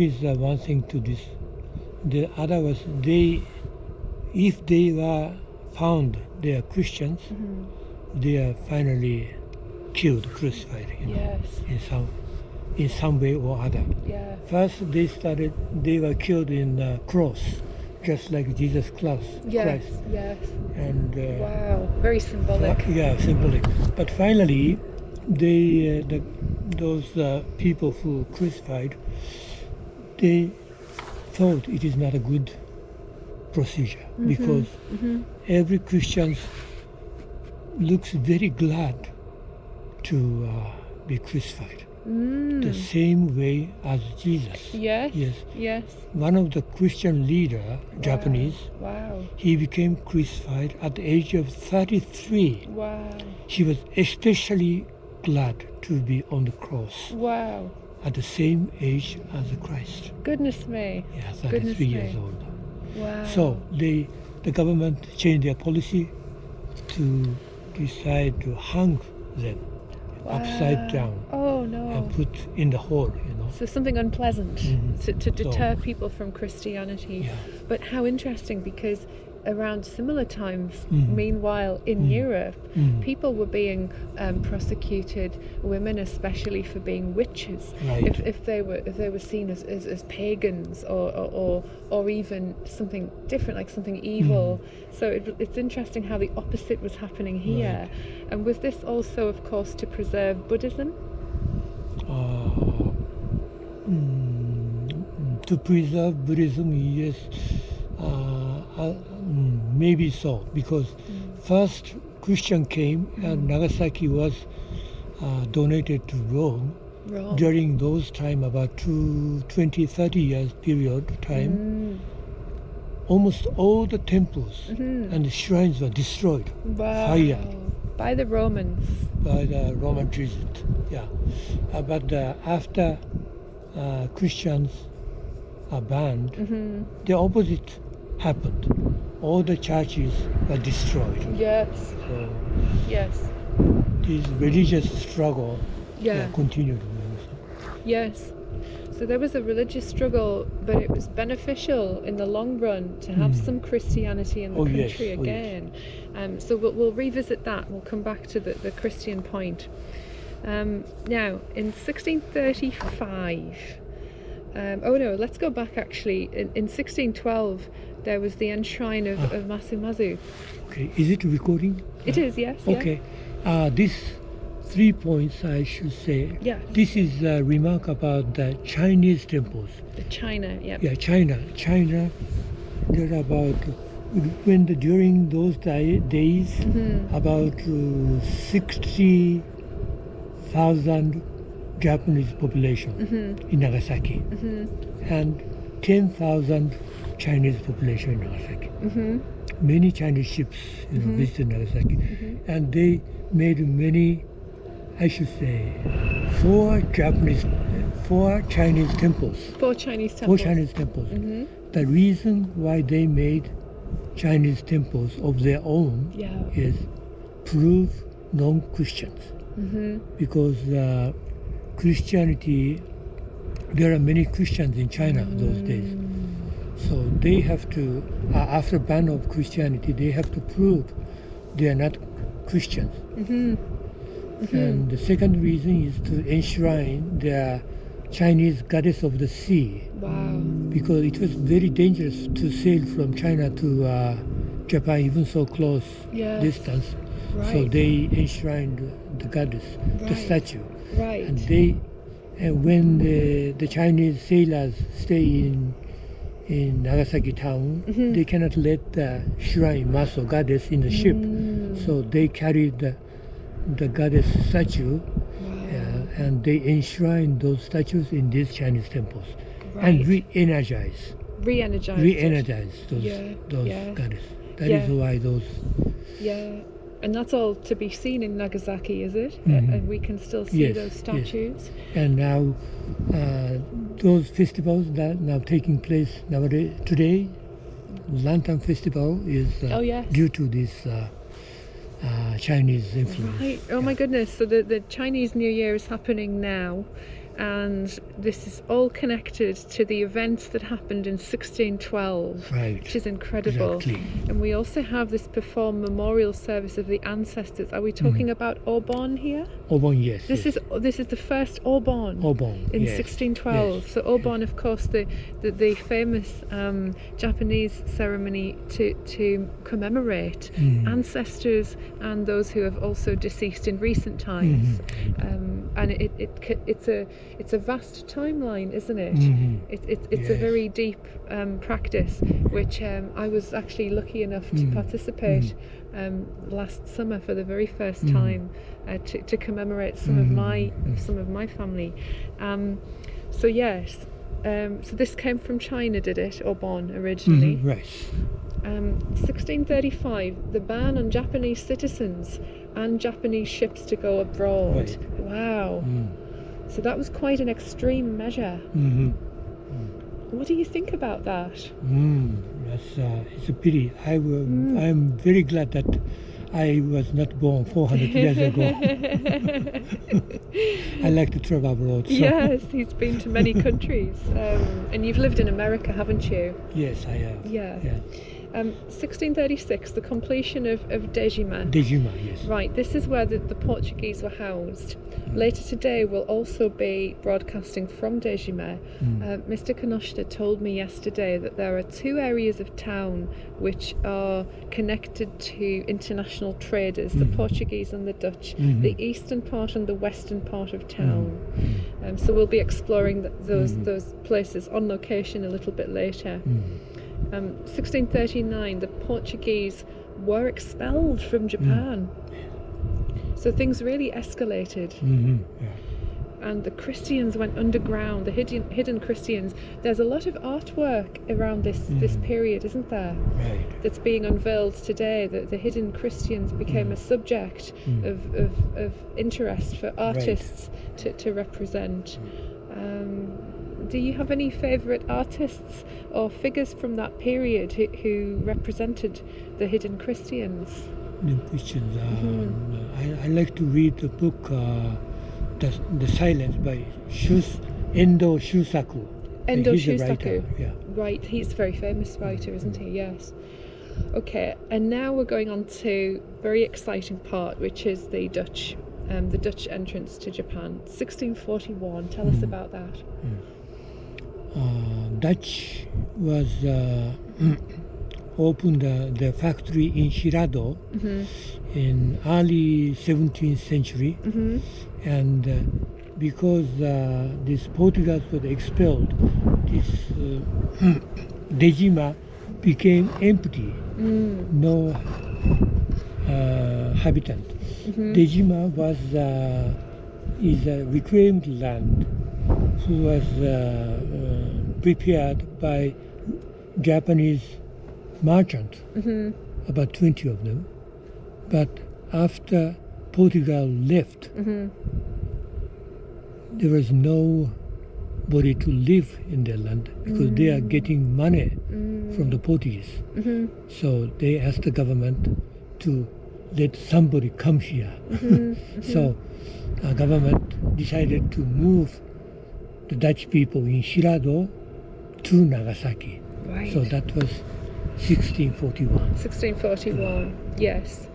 Is one thing to this. The other was if they were found they are Christians, they are finally killed, crucified. Yes. In some way or other. Yeah. First they were killed in the cross, just like Jesus Christ. Yes. Yes. And wow, very symbolic. Symbolic. But finally, those people who crucified, they thought it is not a good procedure because every Christian looks very glad to be crucified. The same way as Jesus. Yes. One of the Christian leader, Japanese, he became crucified at the age of 33. Wow. He was especially glad to be on the cross. Wow. At the same age as Christ. Goodness me. Yeah, 33 years old. Wow. So the government changed their policy to decide to hang them upside down. Oh no. And put in the hole, So something unpleasant to deter people from Christianity. Yeah. But how interesting, because around similar times, meanwhile, in Europe, people were being prosecuted, women especially, for being witches, Right. if they were seen as pagans or even something different, like something evil. So it's interesting how the opposite was happening here. Right. And was this also, of course, to preserve Buddhism? To preserve Buddhism, yes. Maybe so, because first Christian came and Nagasaki was donated to Rome. During those time, about 20-30 years period time, almost all the temples and the shrines were destroyed, fired by the Romans. By the Roman Jesuits, yeah. But after Christians are banned, the opposite happened. All the churches were destroyed. Yes. So yes. This religious struggle continued. Yes. So there was a religious struggle, but it was beneficial in the long run to have some Christianity in the country again. Yes. So we'll revisit that. We'll come back to the Christian point. Now, in 1635, let's go back actually. In 1612, there was the enshrine of Masumazu. Okay, is it recording? It is, yes. Okay. This 3 points I should say. Yes. This is a remark about the Chinese temples. The China, Yeah, China. There are about, during those days, about 60,000 Japanese population in Nagasaki, and 10,000 Chinese population in Nagasaki. Many Chinese ships visited Nagasaki, and they made many, I should say, 4 Chinese temples. 4 Chinese temples. 4 Chinese temples. The reason why they made Chinese temples of their own is prove non-Christians. Because Christianity, there are many Christians in China those days. So they have to, after ban of Christianity, they have to prove they are not Christians. And the second reason is to enshrine the Chinese goddess of the sea. Wow. Because it was very dangerous to sail from China to Japan, even so close distance. Right. So they enshrined the goddess, the statue. Right. And when the Chinese sailors stay in Nagasaki town, they cannot let the shrine, Maso goddess, in the ship. So they carried the goddess statue, and they enshrine those statues in these Chinese temples, and re-energize those goddess. That is why those. Yeah, and that's all to be seen in Nagasaki, is it? And we can still see those statues. Yes. And now those festivals that are now taking place today, Lantern Festival is due to this Chinese influence. Right. Oh my goodness. So the Chinese New Year is happening now. and this is all connected to the events that happened in 1612, Right. which is incredible. Exactly. And we also have this performed memorial service of the ancestors. Are we talking about Obon here? Obon, yes. This yes. is the first Obon. Obon, In yes. 1612. Yes. So Obon, of course, the famous Japanese ceremony to commemorate ancestors and those who have also deceased in recent times. And it's a vast timeline, isn't it? It's a Yes. very deep practice, which I was actually lucky enough to participate last summer for the very first time to commemorate some of my family. So yes, so this came from China, did it, or Bon originally? Right. 1635, the ban on Japanese citizens and Japanese ships to go abroad. Right. Wow. So that was quite an extreme measure. What do you think about that? It's a pity. I'm very glad that I was not born 400 years ago. I like to travel abroad. So. Yes, he's been to many countries. And you've lived in America, haven't you? Yes, I have. Yeah. 1636, the completion of Dejima. Dejima, yes. Right, this is where the Portuguese were housed. Later today we'll also be broadcasting from Dejima. Mr. Kinoshita told me yesterday that there are two areas of town which are connected to international traders, the Portuguese and the Dutch, the eastern part and the western part of town. So we'll be exploring those places on location a little bit later. 1639, the Portuguese were expelled from Japan. So things really escalated. And the Christians went underground, the hidden Christians. There's a lot of artwork around this period, isn't there? Right. That's being unveiled today. The hidden Christians became a subject of interest for artists to represent. Do you have any favourite artists or figures from that period who represented the hidden Christians? The Christians. I like to read the book The Silence by Endo Shusaku. Endo He's a Shusaku. writer, yeah. Right, he's a very famous writer, isn't he? Yes. Okay, and now we're going on to a very exciting part, which is the Dutch entrance to Japan. 1641. Tell us about that. Dutch was opened the factory in Hirado in early 17th century, and because these Portuguese were expelled, this Dejima became empty, no habitant. Dejima is a reclaimed land who was prepared by Japanese merchants, about 20 of them. But after Portugal left, there was nobody to live in their land because they are getting money from the Portuguese. So they asked the government to let somebody come here. So the government decided to move the Dutch people in Hirado to Nagasaki. Right. So that was 1641. 1641, yes.